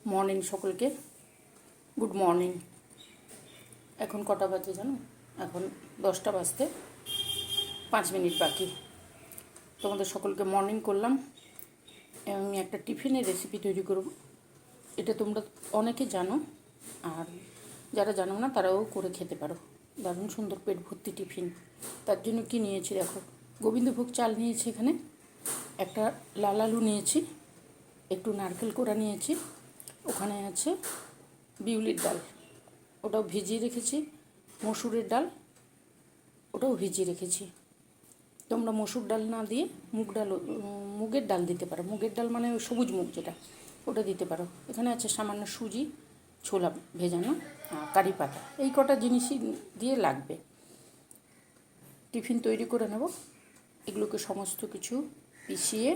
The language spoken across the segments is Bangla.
মর্নিং সকলকে, গুড মর্নিং। এখন কটা বাজে জানো? এখন 10টা বাজতে 5 মিনিট বাকি। তোমাদের সকলকে মর্নিং করলাম। আমি একটা টিফিনের রেসিপি তৈরি করব। এটা তোমরা অনেকে জানো, আর যারা জানো না তারাও করে খেতে পারো। দারুণ সুন্দর পেট ভর্তি টিফিন। তার জন্য কি নিয়েছি দেখো, গোবিন্দভোগ চাল নিয়েছি, এখানে একটা লাল আলু নিয়েছি, একটু নারকেল কোড়া নিয়েছি, ওখানে আছে বিউলির ডাল, ওটাও ভিজিয়ে রেখেছি, মসুরের ডাল, ওটাও ভিজিয়ে রেখেছি। তোমরা মসুর ডাল না দিয়ে মুগের ডাল দিতে পারো। মুগের ডাল মানে ওই সবুজ মুগ যেটা, ওটা দিতে পারো। এখানে আছে সামান্য সুজি, ছোলা ভেজানো, কারি পাতা। এই কটা জিনিসই দিয়ে লাগবে। টিফিন তৈরি করে নেব। এগুলোকে সমস্ত কিছু পিষিয়ে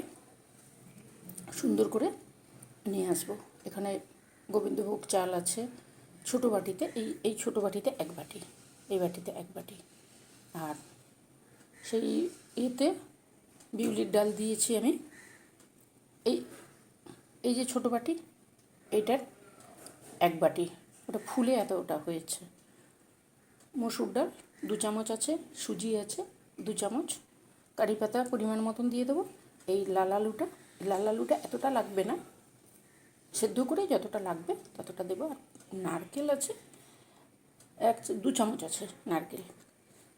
সুন্দর করে নিয়ে আসবো। এখানে গোবিন্দভোগ চাল আছে ছোটো বাটিতে, এই ছোটো বাটিতে 1 বাটি, এই বাটিতে 1 বাটি। আর সেই ইয়েতে বিউলির ডাল দিয়েছি আমি, এই যে ছোটো বাটি, এইটার 1 বাটি, ওটা ফুলে এতটা হয়েছে। মসুর ডাল 2 চামচ আছে, সুজি আছে 2 চামচ, কারি পাতা পরিমাণ মতন দিয়ে দেবো। এই লাল আলুটা এতটা লাগবে না, সেদ্ধ করে যতটা লাগবে ততটা দেবো। আর নারকেল আছে 2 চামচ আছে নারকেল।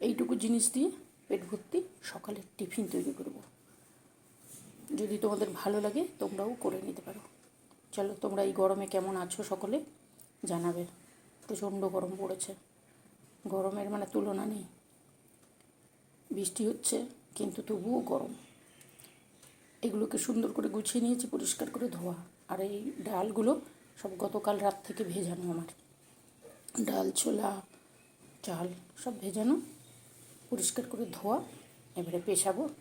এইটুকু জিনিস দিয়ে পেট ভর্তি সকালের টিফিন তৈরি করব। যদি তোমাদের ভালো লাগে তোমরাও করে নিতে পারো। চলো, তোমরা এই গরমে কেমন আছো সকলে জানাবে। প্রচণ্ড গরম পড়েছে, গরমের মানে তুলনা নেই। বৃষ্টি হচ্ছে কিন্তু তবুও গরম। এগুলোকে সুন্দর করে গুছিয়ে নিয়েছি, পরিষ্কার করে ধোয়া। আর এই ডালগুলো সব গতকাল রাত থেকে ভেজানো আমার। ডাল, ছোলা, চাল সব ভেজানো, পরিষ্কার করে ধোয়া। এবারে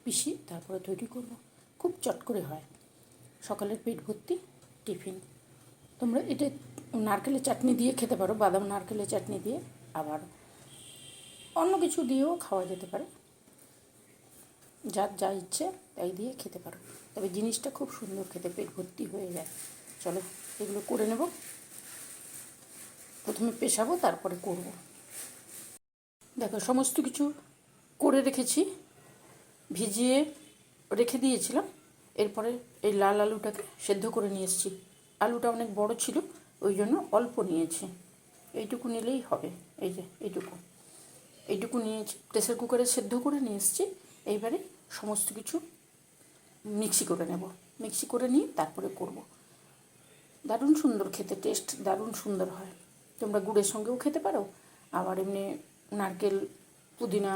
পিষি তারপরে তৈরি করব। খুব চট করে হয় সকালের পেট ভর্তি টিফিন। তোমরা এটা নারকেলের চাটনি দিয়ে খেতে পারো, বাদাম নারকেলের চাটনি দিয়ে, আবার অন্য কিছু দিয়েও খাওয়া যেতে পারে। যার যা ইচ্ছে তাই দিয়ে খেতে পারো, তবে জিনিসটা খুব সুন্দর খেতে, পেট ভর্তি হয়ে যায়। চলো এগুলো করে নেব। প্রথমে পেষাবো, তারপরে করব। দেখো সমস্ত কিছু করে রেখেছি, ভিজিয়ে রেখে দিয়েছিলাম। এরপরে এই লাল আলুটাকে সেদ্ধ করে নিয়ে এসেছি। আলুটা অনেক বড় ছিল, ওই জন্য অল্প নিয়েছি। এইটুকু নিলেই হবে। এই যে এইটুকু নিয়েছি, প্রেসার কুকারে সেদ্ধ করে নিয়ে এসেছি। এইবারে সমস্ত কিছু মিক্সি করে নেব। মিক্সি করে নিয়ে তারপরে করব। দারুণ সুন্দর খেতে, টেস্ট দারুণ সুন্দর হয়। তোমরা গুড়ের সঙ্গেও খেতে পারো, আবার এমনি নারকেল, পুদিনা,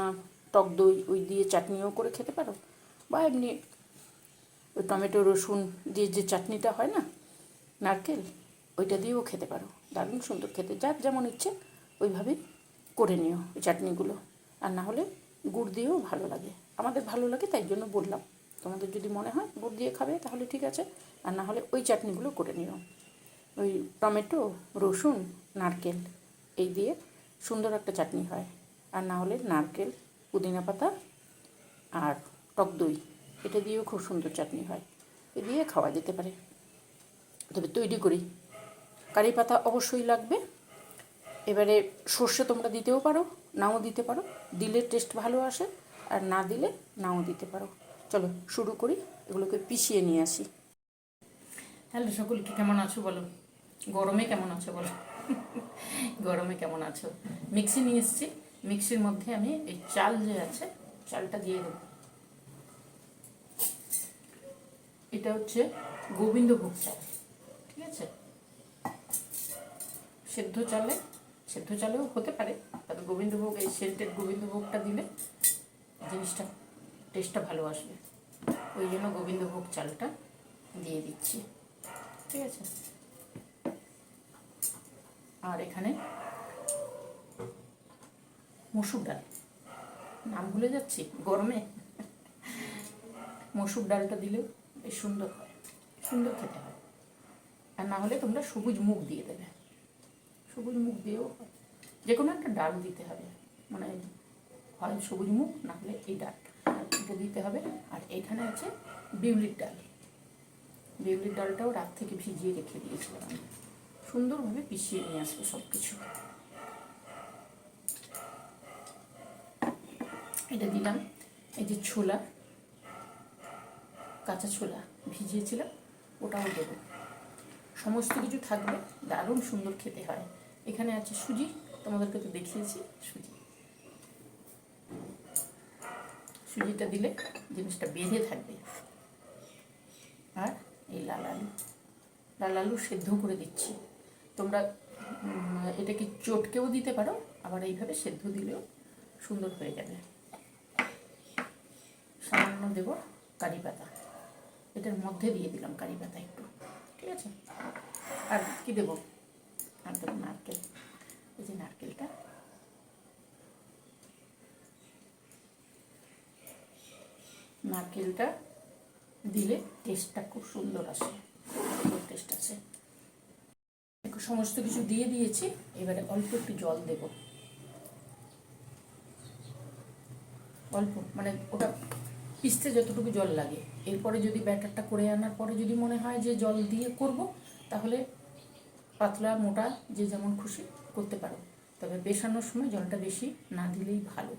টক দই ওই দিয়ে চাটনিও করে খেতে পারো, বা এমনি ওই টমেটো রসুন দিয়ে যে চাটনিটা হয় না নারকেল, ওইটা দিয়েও খেতে পারো। দারুণ সুন্দর খেতে, যার যেমন ইচ্ছে ওইভাবেই করে নিও ওই চাটনিগুলো। আর না হলে গুড় দিয়েও ভালো লাগে, আমাদের ভালো লাগে তাই জন্য বললাম। তোমাদের যদি মনে হয় গুড় দিয়ে খাবে তাহলে ঠিক আছে, আর না হলে ওই চাটনিগুলো করে নিও। ওই টমেটো, রসুন, নারকেল এই দিয়ে সুন্দর একটা চাটনি হয়। আর না হলে নারকেল, পুদিনা পাতা আর টক দই, এটা দিয়েও খুব সুন্দর চাটনি হয়। এ দিয়ে খাওয়া যেতে পারে। তবে তৈরি করি, কারি পাতা অবশ্যই লাগবে। এবারে সর্ষে তোমরা দিতেও পারো, নাও দিতে পারো। দিলে টেস্ট ভালো আসে, আর না দিলে নাও দিতে পারো। চলো শুরু করি, এগুলোকে পিষিয়ে নিয়ে আসি। হ্যালো সকলকে, কেমন আছো বলো? গরমে কেমন আছো বলো? গরমে কেমন আছো? মিক্সি নিয়ে এসেছি, মিক্সির মধ্যে আমি এই চাল যে আছে চালটা দিয়ে দেবো। এটা হচ্ছে গোবিন্দভোগ চাল, ঠিক আছে? সেদ্ধ চালেও হতে পারে, তবে গোবিন্দভোগ, এই সেন্টেড গোবিন্দভোগটা দিলে জিনিসটা টেস্টটা ভালো আসবে। ওই জন্য গোবিন্দভোগ চালটা দিয়ে দিচ্ছি, ঠিক আছে? আর এখানে মসুর ডাল, নাম ভুলে যাচ্ছি গরমে। মসুর ডালটা দিলেও বেশ সুন্দর হয়, সুন্দর খেতে হয়। আর না হলে তোমরা সবুজ মুগ দিয়ে দেবে, সবুজ মুগ দিয়েও হয়। যে কোনো একটা ডাল দিতে হবে, মানে হয় সবুজ মুগ, না হলে এই ডাল, এটা দিতে হবে। আর এখানে আছে বিউলির ডাল, বিউলির ডালটাও রাত থেকে ভিজিয়ে রেখে দিয়েছিলাম আমি। সুন্দরভাবে পিষিয়ে নিয়ে আসবো সব কিছু। এটা দিলাম। এই যে ছোলা, কাঁচা ছোলা ভিজিয়েছিলাম, ওটাও দেবো। সমস্ত কিছু থাকবে, দারুণ সুন্দর খেতে হয়। এখানে আছে সুজি, তোমাদেরকে তো দেখিয়েছি সুজি। সুজিটা দিলে জিনিসটা বেঁধে থাকবে। আর এই লাল আলু সেদ্ধ করে দিচ্ছি। তোমরা এটাকে চটকেও দিতে পারো, আবার এইভাবে সেদ্ধ দিলেও সুন্দর হয়ে যাবে। সামান্য দেব কারি পাতা, এটার মধ্যে দিয়ে দিলাম কারি পাতা একটু, ঠিক আছে। আর কি দেবো, আর দেবো নারকেল। এই যে নারকেলটা দিলে টেস্টটা খুব সুন্দর আসে, সুন্দর টেস্ট আসে। সমস্ত কিছু দিয়ে দিয়েছি, এবারে অল্প একটু জল দেব, অল্প, মানে ওটা পিষতে যতটুকু জল লাগে। এরপরে যদি ব্যাটারটা করে আনার পরে যদি মনে হয় যে জল দিয়ে করব, তাহলে পাতলা মোটা যে যেমন খুশি করতে পারো। তবে পেশানোর সময় জলটা বেশি না দিলেই ভালো।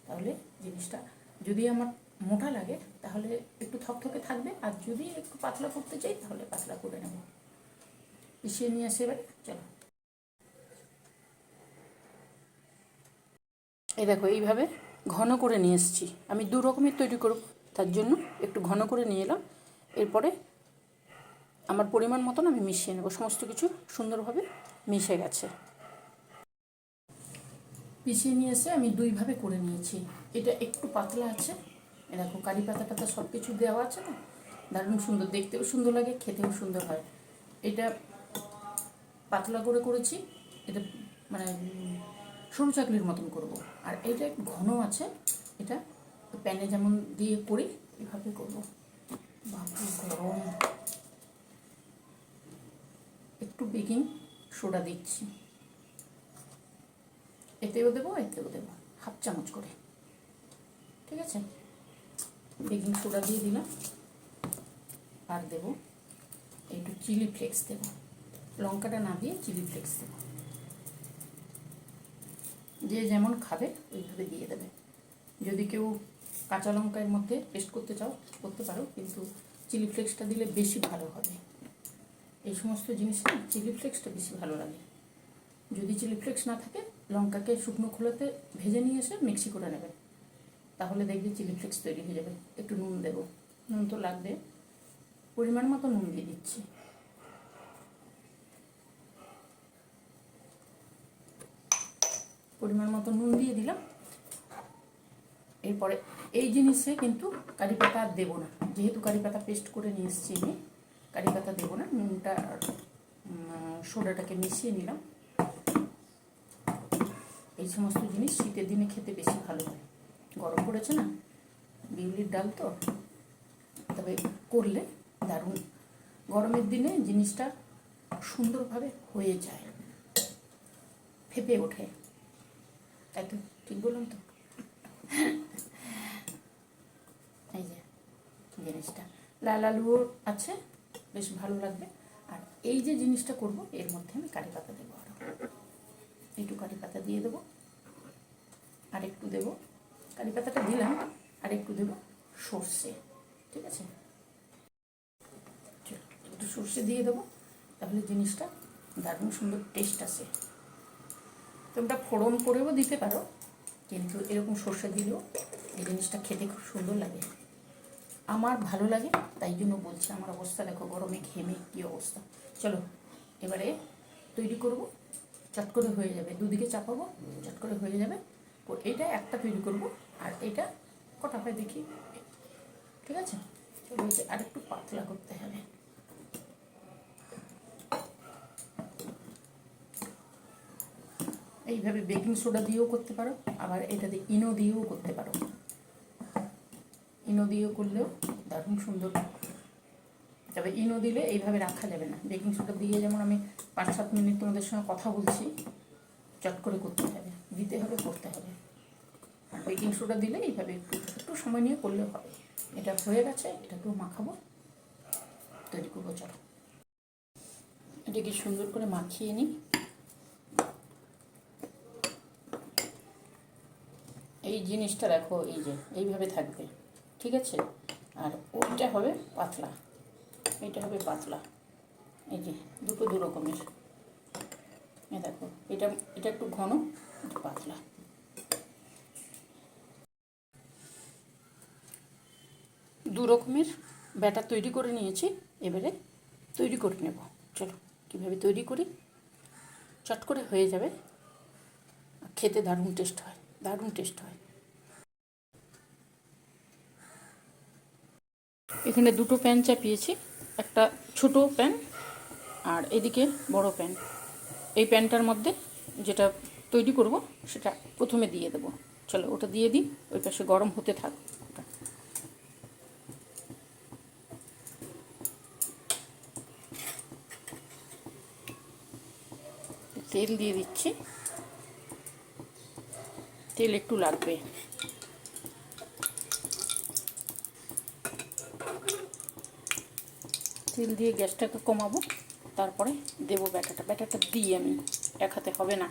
তাহলে জিনিসটা যদি আমার মোটা লাগে তাহলে একটু থকথকে থাকবে, আর যদি একটু পাতলা করতে চাই তাহলে পাতলা করে নেব। পিষিয়ে নিয়ে আসে এবারে, চলো। এই দেখো এইভাবে ঘন করে নিয়ে এসেছি। আমি দু রকমের তৈরি করব, তার জন্য একটু ঘন করে নিয়ে এলাম। এরপরে আমার পরিমাণ মতন আমি মিশিয়ে নেব। সমস্ত কিছু সুন্দরভাবে মিশে গেছে। পিষিয়ে নিয়ে এসে আমি দুইভাবে করে নিয়েছি। এটা একটু পাতলা আছে, দেখো কারি পাতা টাতা সব কিছু দেওয়া আছে না, দারুণ সুন্দর, দেখতেও সুন্দর লাগে, খেতেও সুন্দর হয়। এটা পাতলা করে করেছি, এটা মানে সরু চাকলির মতন করব। আর এটা একটু ঘন আছে, এটা প্যানে যেমন দিয়ে করি এভাবে করবো। বাপরে গরম। একটু বেকিং সোডা দিচ্ছি, এতেও দেবো এতেও দেবো, 1/2 চামচ করে, ঠিক আছে। বেকিং সোডা দিয়ে দিলাম। আর দেবো একটু চিলি ফ্লেক্স দেবো, লঙ্কাটা না দিয়ে চিলি ফ্লেক্স দেবো। যে যেমন খাবে ওইভাবে দিয়ে দেবে। যদি কেউ কাঁচা লঙ্কার মধ্যে পেস্ট করতে চাও করতে পারো, কিন্তু চিলি ফ্লেক্সটা দিলে বেশি ভালো হবে। এই সমস্ত জিনিস না চিলি ফ্লেক্সটা বেশি ভালো লাগে। যদি চিলি ফ্লেক্স না থাকে, লঙ্কাকে শুকনো খোলাতে ভেজে নিয়ে এসে মিক্সি করে নেবে, তাহলে দেখবে চিলি ফ্লেক্স তৈরি হয়ে যাবে। একটু নুন দেবো, নুন তো লাগবে, পরিমাণ মতো নুন দিয়ে দিচ্ছি। পরিমাণ মতো নুন দিয়ে দিলাম। এরপরে এই জিনিসে কিন্তু কারি পাতা আর দেবো না, যেহেতু কারি পাতা পেস্ট করে নিয়ে এসেছি আমি, কারি পাতা দেবো না। নুনটা আর সোডাটাকে মিশিয়ে নিলাম। এই সমস্ত জিনিস শীতের দিনে খেতে বেশি ভালো হয়। গরম পড়েছে না, বিউলির ডাল তো, তবে করলে দারুণ। গরমের দিনে জিনিসটা সুন্দরভাবে হয়ে যায়, ফেপে ওঠে। তাই তো, ঠিক বললাম তো? এই যে জিনিসটা লাল আলুও আছে, বেশ ভালো লাগবে। আর এই যে জিনিসটা করব, এর মধ্যে আমি কারি পাতা দেবো, আরও একটু কারি পাতা দিয়ে দেবো, আর একটু দেবো, কারি পাতাটা দিলাম, আর একটু দেবো সর্ষে, ঠিক আছে। একটু সর্ষে দিয়ে দেবো, তাহলে জিনিসটা দারুণ সুন্দর টেস্ট আসে। তোমরা ফোড়ন করেও দিতে পারো, কিন্তু এরকম সর্ষে দিলেও এই জিনিসটা খেতে খুব সুন্দর লাগে। আমার ভালো লাগে, তাই জন্য বলছি। আমার অবস্থা দেখো, গরমে ঘেমে কী অবস্থা। চলো এবারে তৈরি করব, চট করে হয়ে যাবে। দুদিকে চাপাবো, চট করে হয়ে যাবে। এটা একটা তৈরি করব, আর এটা কটা হয় দেখি, ঠিক আছে। চলো আর একটু পাতলা করতে হবে। এইভাবে বেকিং সোডা দিয়েও করতে পারো, আবার এটাতে ইনো দিয়েও করতে পারো। ইনো দিয়েও করলেও দারুণ সুন্দর। তবে ইনো দিলে এইভাবে রাখা যাবে না। বেকিং সোডা দিয়ে যেমন আমি 5-7 মিনিট তোমাদের সঙ্গে কথা বলছি, চট করে করতে হবে, দিতে হবে, করতে হবে। আর বেকিং সোডা দিলে এইভাবে একটু একটু সময় নিয়ে করলেও হবে। এটা হয়ে গেছে, এটাকেও মাখাবো। তৈরি করবো। চলো এটাকে সুন্দর করে মাখিয়ে নিই। এই জিনিসটা দেখো, এই যে এইভাবে থাকবে, ঠিক আছে? আর ওইটা হবে পাতলা, এইটা হবে পাতলা। এই যে দুটো দু রকমের। এই দেখো, এটা এটা একটু ঘন, একটু পাতলা। দু রকমের ব্যাটার তৈরি করে নিয়েছি, এবারে তৈরি করে নেব। চলো কীভাবে তৈরি করি। চট করে হয়ে যাবে, খেতে দারুণ টেস্ট হয়, দারুণ টেস্ট হয়। এখানে দুটো প্যান চাপিয়েছি, একটা ছোট প্যান আর এদিকে বড় প্যান। এই প্যানটার মধ্যে যেটা তৈরি করব সেটা প্রথমে দিয়ে দেবো। চলো ওটা দিয়ে দিই, ওই পাশে গরম হতে থাক। ওটা তেল দিয়ে দিচ্ছি, তেল একটু লাগবে। তেল দিয়ে গ্যাসটাকে কমাবো, তারপরে দেবো ব্যাটারটা। ব্যাটারটা দিই আমি, এক হাতে হবে না।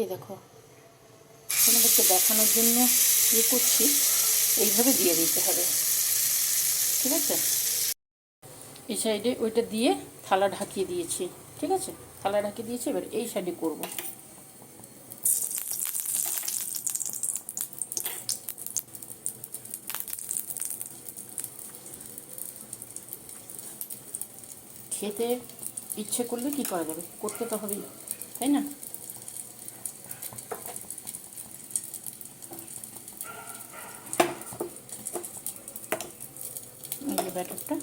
এই দেখো, তোমাদেরকে দেখানোর জন্য ইয়ে করছি, এইভাবে দিয়ে দিতে হবে, ঠিক আছে? এই সাইডে ওইটা দিয়ে থালা ঢাকিয়ে দিয়েছি, ঠিক আছে? থালা ঢাকিয়ে দিয়েছি, এবার এই সাইডে করব। খেতে ইচ্ছে করলে কি করা যাবে, করতে তো হবেই, তাই না? এই যে ব্যাটারটা,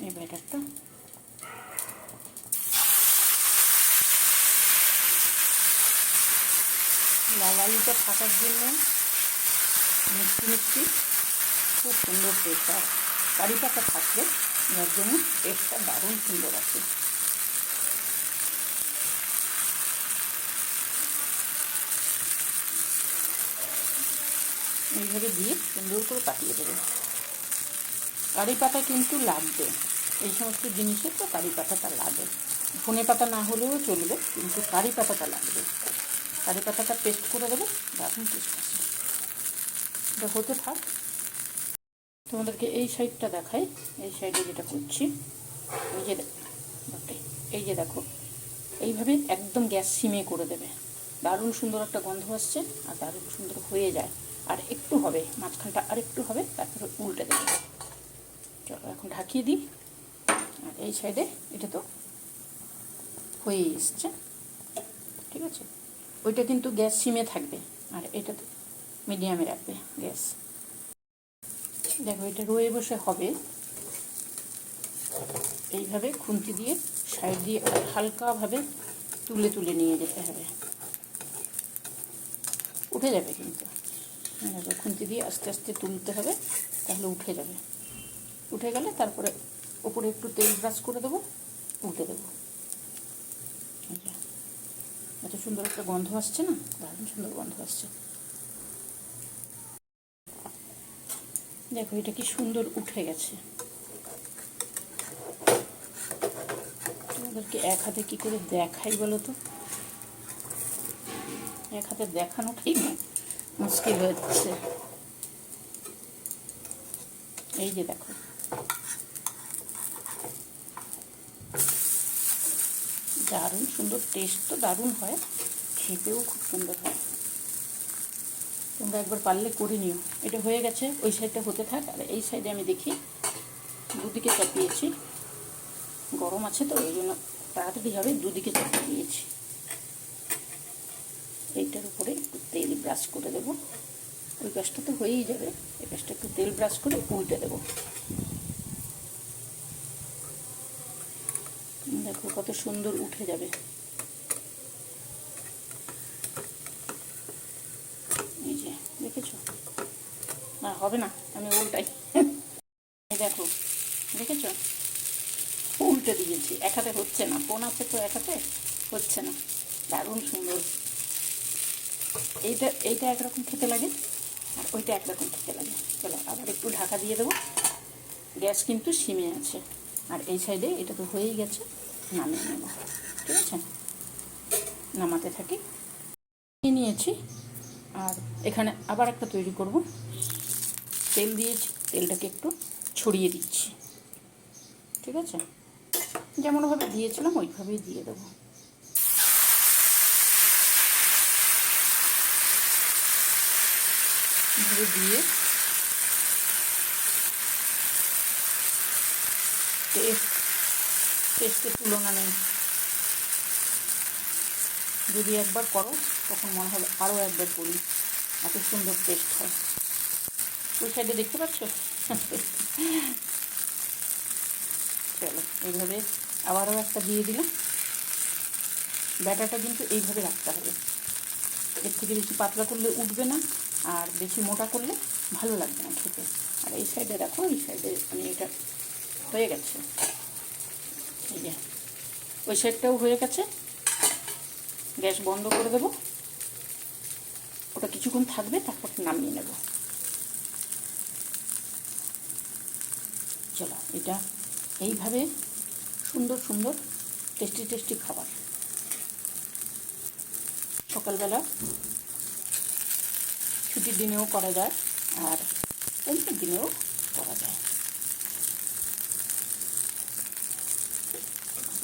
এই ব্যাটারটা লাল আলুটা থাকার জন্য মিষ্টি মিষ্টি খুব সুন্দর টেস্ট। আর কারি পাতা থাকলে যার জন্য টেস্টটা দারুণ সুন্দর আছে। এইভাবে দিয়ে সুন্দর করে কাটিয়ে দেবে। কারি পাতা কিন্তু লাগবে, এই সমস্ত জিনিসে তো কারি পাতাটা লাগে। ধনে পাতা না হলেও চলবে, কিন্তু কারি পাতাটা লাগবে। কারি পাতাটা পেস্ট করে দেবো, দারুণ টেস্ট আছে। এটা হতে থাক, তোমাদেরকে এই সাইডটা দেখাই। এই সাইডে যেটা করছি, এই যে এই যে দেখো, এইভাবে একদম গ্যাস সিমে করে দেবে। দারুণ সুন্দর একটা গন্ধ আসছে, আর দারুণ সুন্দর হয়ে যায়। আর একটু হবে, মাঝখানটা আর একটু হবে, তারপরে উল্টে দেবে। চলো এখন ঢাকিয়ে দিই। আর এই সাইডে এটা তো হয়েই এসছে, ঠিক আছে? ওইটা কিন্তু গ্যাস সিমে থাকবে, আর এটা তো মিডিয়ামে রাখবে গ্যাস। দেখো এটা রয়ে বসে হবে, এইভাবে খুন্তি দিয়ে সাইড দিয়ে হালকাভাবে তুলে তুলে নিয়ে যেতে হবে। উঠে যাবে কিন্তু, খুন্তি দিয়ে আস্তে আস্তে তুলতে হবে, তাহলে উঠে যাবে। উঠে গেলে তারপরে ওপরে একটু তেল ব্রাশ করে দেবো, উল্টে দেবো। এত সুন্দর একটা গন্ধ আসছে না, দারুণ সুন্দর গন্ধ আসছে। দেখো এটা কি সুন্দর উঠে গেছে। তোমাদেরকে এক হাতে কি করে দেখাই বলো তো, এক হাতে দেখানোটাই মুশকিল হয়ে যাচ্ছে। এই যে দেখো, দারুণ সুন্দর, টেস্ট তো দারুণ হয়, খেতেও খুব সুন্দর হয়। তোমরা একবার পারলে করে নিও। এটা হয়ে গেছে, ওই সাইডটা হতে থাক। আর এই সাইডে আমি দেখি, দুদিকে চাপিয়েছি, গরম আছে তো এই জন্য তাড়াতাড়ি হবে, দুদিকে চাপিয়ে দিয়েছি। এইটার উপরে একটু তেল ব্রাশ করে দেবো। ওই পাশটা তো হয়েই যাবে, এই পাশটা একটু তেল ব্রাশ করে উল্টে দেবো। দেখো কত সুন্দর উঠে যাবে। এই যে দেখেছো, না হবে না, আমি উল্টাই। এই দেখো দেখেছো, উল্টে দিয়েছি, এক হাতে হচ্ছে না, ফোন আছে তো এক হাতে হচ্ছে না। দারুণ সুন্দর। এইটা এইটা একরকম খেতে লাগে, আর ওইটা একরকম খেতে লাগে। চলো আবার একটু ঢাকা দিয়ে দেবো, গ্যাস কিন্তু সিমে আছে। আর এই সাইডে এটা তো হয়েই গেছে, নামিয়ে নেব। ঠিক আছে, নামাতে থাকি। নিয়েছি, আর এখানে আবার একটা তৈরি করব। তেল দিয়েছি, তেলটাকে একটু ছড়িয়ে দিচ্ছি। ঠিক আছে, যেমনভাবে দিয়েছিলাম ওইভাবেই দিয়ে দেবো। এভাবে দিয়ে টেস্টের তুলনা নেই। যদি একবার করো তখন মনে হবে আরও একবার করি, এত সুন্দর টেস্ট হয়। ওই সাইডে দেখতে পাচ্ছ? চলো, এইভাবে আবারও একটা দিয়ে দিলাম। ব্যাটারটা কিন্তু এইভাবে রাখতে হবে। এর থেকে বেশি পাতলা করলে উঠবে না, আর বেশি মোটা করলে ভালো লাগবে না খেতে। আর এই সাইডে দেখো, এই সাইডে আমি এটা হয়ে গেছে। এই যে ওই সাইডটাও হয়ে গেছে। গ্যাস বন্ধ করে দেবো, ওটা কিছুক্ষণ থাকবে, তারপর নামিয়ে নেব। চলো, এটা এইভাবে সুন্দর সুন্দর টেস্টি টেস্টি খাবার সকালবেলা ছুটির দিনেও করা যায়, আর অন্য দিনেও করা যায়।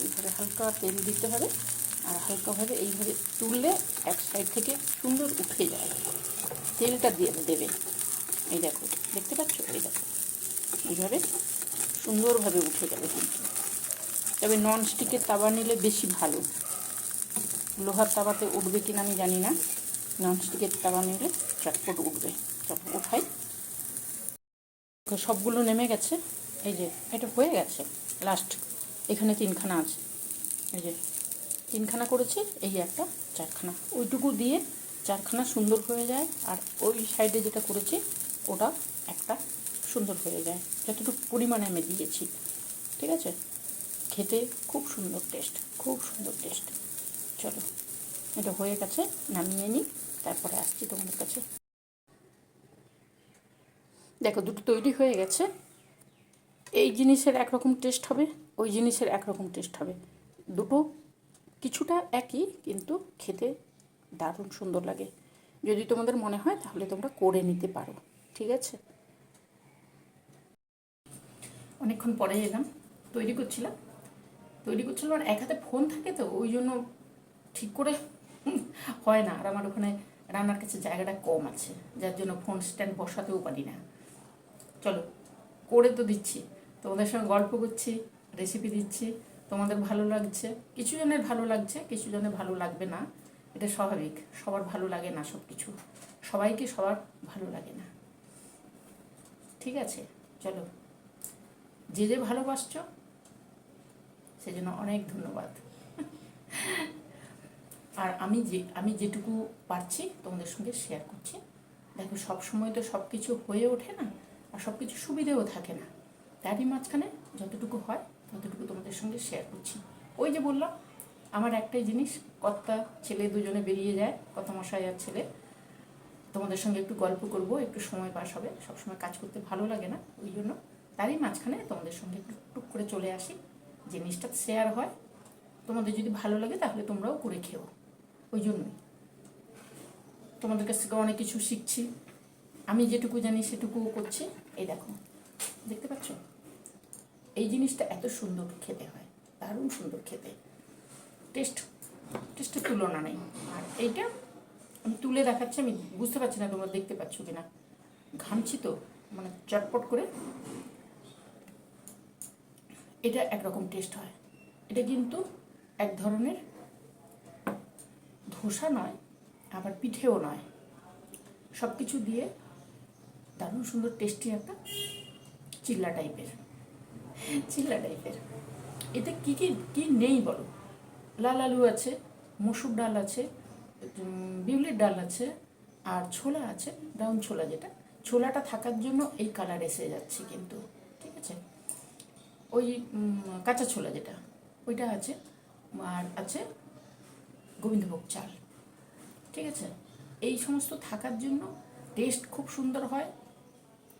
এইভাবে হালকা তেল দিতে হবে, আর হালকাভাবে এইভাবে তুললে এক সাইড থেকে সুন্দর উঠে যায়। তেলটা দিয়ে দেবে। এই দেখো, দেখতে পাচ্ছ? এই দেখো, এইভাবে সুন্দরভাবে উঠে যাবে। কিন্তু তবে ননস্টিকের তাওয়া নিলে বেশি ভালো। লোহার তাওয়াতে উঠবে কিনা আমি জানি না, ননস্টিকের তাওয়া নিলে চটপট উঠবে। চটপট উঠাই। সবগুলো নেমে গেছে। এই যে এটা হয়ে গেছে। লাস্ট এখানে 3খানা আছে। এই যে 3খানা করেছি, এই একটা 4খানা, ওইটুকু দিয়ে 4খানা সুন্দর হয়ে যায়। আর ওই সাইডে যেটা করেছি ওটা একটা সুন্দর হয়ে যায়, যতটুকু পরিমাণে আমি দিয়েছি। ঠিক আছে, খেতে খুব সুন্দর টেস্ট, খুব সুন্দর টেস্ট। চলো, এটা হয়ে গেছে, নামিয়ে নিই, তারপরে আসছি তোমাদের কাছে। দেখো, দুটো তৈরি হয়ে গেছে। এই জিনিসের একরকম টেস্ট হবে, ওই জিনিসের একরকম টেস্ট হবে। দুটো কিছুটা একই, কিন্তু খেতে দারুণ সুন্দর লাগে। যদি তোমাদের মনে হয় তাহলে তোমরা করে নিতে পারো। ঠিক আছে, অনেকক্ষণ পরে এলাম। তৈরি করছিলাম আর এক হাতে ফোন থাকে, তো ওই জন্য ঠিক করে হয় না। আর আমার ওখানে রান্নার কাছে জায়গাটা কম আছে, যার জন্য ফোন স্ট্যান্ড বসাতেও পারি না। চলো, করে তো দিচ্ছি, তোমাদের সঙ্গে গল্প করছি, রেসিপি দিচ্ছি। তোমাদের ভালো লাগছে, কিছু জনের ভালো লাগছে, কিছু জনের ভালো লাগবে না। এটা স্বাভাবিক, সবার ভালো লাগে না সব কিছু, সবাইকে সবার ভালো লাগে না। ঠিক আছে, চলো, যে যে ভালোবাসছো সেজন্য অনেক ধন্যবাদ। আর আমি যেটুকু পারছি তোমাদের সঙ্গে শেয়ার করছি। দেখো, সব সময় তো সব কিছু হয়ে ওঠে না, আর সব কিছু সুবিধেও থাকে না। তারই মাঝখানে যতটুকু হয় ততটুকু তোমাদের সঙ্গে শেয়ার করছি। ওই যে বললাম, আমার একটাই জিনিস, কর্তা ছেলে দুজনে বেরিয়ে যায়, কর্তামশাই আর ছেলে। তোমাদের সঙ্গে একটু গল্প করব, একটু সময় পাস হবে। সবসময় কাজ করতে ভালো লাগে না, ওই জন্য তারই মাঝখানে তোমাদের সঙ্গে একটু টুক করে চলে আসি। জিনিসটা শেয়ার হয়, তোমাদের যদি ভালো লাগে তাহলে তোমরাও করে খেও। ওই জন্যই তোমাদের কাছ থেকে অনেক কিছু শিখছি। আমি যেটুকু জানি সেটুকুও করছি। এই দেখো, দেখতে পাচ্ছ? এই জিনিসটা এত সুন্দর খেতে হয়, দারুণ সুন্দর খেতে, টেস্টের তুলনা নেই। আর এইটা আমি তুলে দেখাচ্ছি, আমি বুঝতে পারছি না তোমরা দেখতে পাচ্ছ কি না, ঘামছি তো, মানে চটপট করে। এটা একরকম টেস্ট হয়। এটা কিন্তু এক ধরনের ধোসা নয়, আবার পিঠেও নয়, সব কিছু দিয়ে দারুণ সুন্দর টেস্টি একটা চিল্লা টাইপের। এতে কী কী কী নেই বলো? লাল আলু আছে, মসুর ডাল আছে, বিউলির ডাল আছে, আর ছোলা আছে, ব্রাউন ছোলা, যেটা ছোলাটা থাকার জন্য এই কালার এসে যাচ্ছে কিন্তু। ঠিক আছে, ওই কাঁচা ছোলা যেটা, ওইটা আছে। আর আছে গোবিন্দভোগ চাল। ঠিক আছে, এই সমস্ত থাকার জন্য টেস্ট খুব সুন্দর হয়,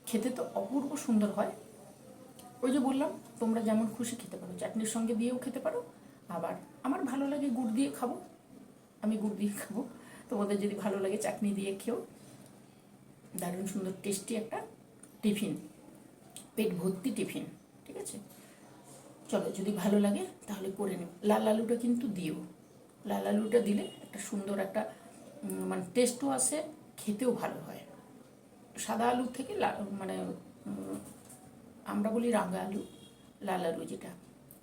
খেতে তো অপূর্ব সুন্দর হয়। ওই যে বললাম, তোমরা যেমন খুশি খেতে পারো, চাটনির সঙ্গে দিয়েও খেতে পারো, আবার আমার ভালো লাগে গুড় দিয়ে খাবো, আমি গুড় দিয়ে খাবো। তোমাদের যদি ভালো লাগে চাটনি দিয়ে খেও। দারুণ সুন্দর টেস্টি একটা টিফিন, পেট ভর্তি টিফিন। ঠিক আছে, চলো যদি ভালো লাগে তাহলে করে নেব। লাল আলুটা কিন্তু দিও, লাল আলুটা দিলে একটা সুন্দর একটা মানে টেস্টও আসে, খেতেও ভালো হয়। সাদা আলুর থেকে মানে আমরা বলি রাঙা আলু, লাল আলু যেটা,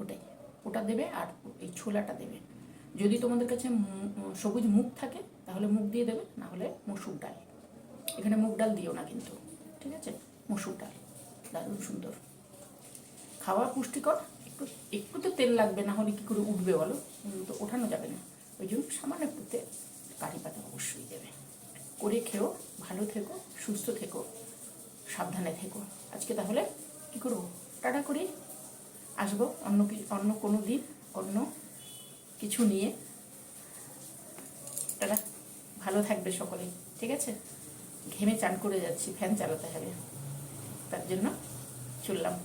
ওটাই, ওটা দেবে। আর এই ছোলাটা দেবে। যদি তোমাদের কাছে সবুজ মুগ থাকে তাহলে মুগ দিয়ে দেবে, না হলে মসুর ডাল। এখানে মুগ ডাল দিও না কিন্তু, ঠিক আছে, মসুর ডাল। দারুণ সুন্দর খাওয়া, পুষ্টিকর। একটু একটু তো তেল লাগবে, না হলে কী করে উঠবে বলো, তো ওঠানো যাবে না। ওই জন্য সামান্য একটু তেল, কারি পাতা অবশ্যই দেবে। করে খেও, ভালো থেকো, সুস্থ থেকো, সাবধানে থেকো। আজকে তাহলে কী করবো, টাটা করি, আসবো অন্য কোনো দিন অন্য কিছু নিয়ে। টাটা, ভালো থাকবে সকলে, ঠিক আছে। ঘেমে চান করে যাচ্ছি, ফ্যান চালাতে হবে, তার জন্য চললাম,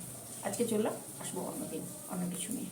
আজকে চললাম, আসবো অন্য দিন অন্য কিছু নিয়ে।